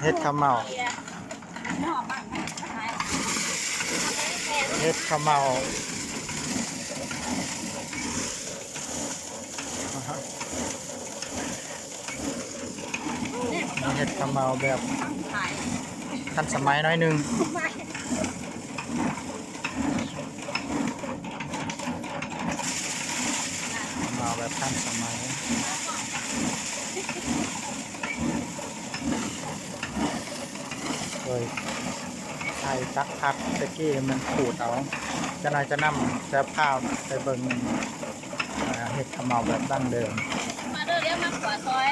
เฮ็ดข้าวเมาเฮ็ดข้าวเมาเฮ็ดข้าวเมาแบบทันสมัยน้อยหนึ่งข้าวเมาแบบทันสมัยโดยใช้ตักพักตะกี้มันขูดเอาจะน่าจะนำจะพาไปเบิ่งเฮ็ดข้าวเมาแบบดั้งเดิมมาเด้อเรียกมาขวาซอย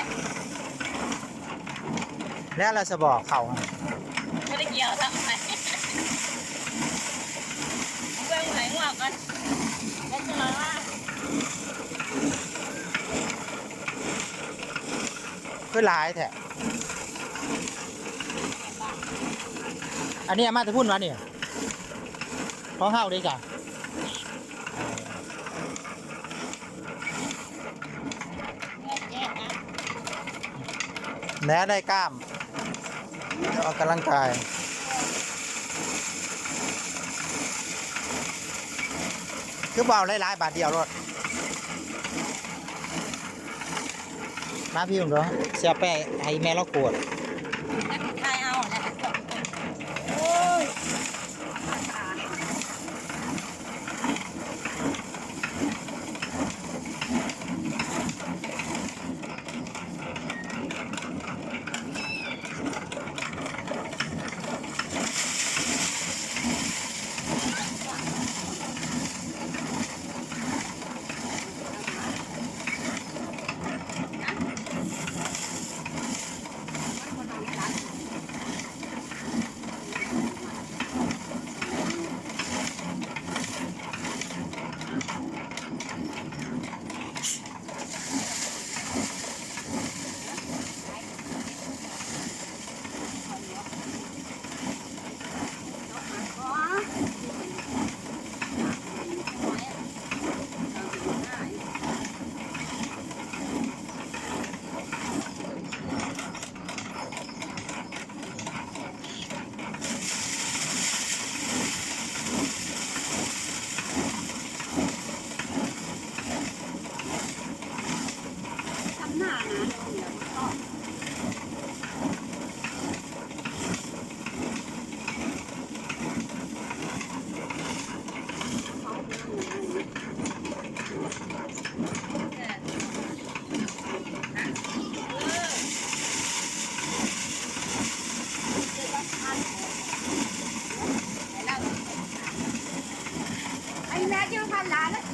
แล้วเราจะบอกเขาไม่ได้เกี่ยวทำไมเบื้องไหนงอกกันแล้วจะมาว่าคือหลายแท้อันนี้มาจะพูดว่านี่ของเฮาดีจ้ะแม้ได้กล้ามออกกำลังกายคือเบาหลายๆบาทเดียวรถมาพี่ผมเหรอเสียแป้ให้แม่เราโกรธนักทายเอาแหละโอ้ยไอ้แม่ยังพันล้านแล้ว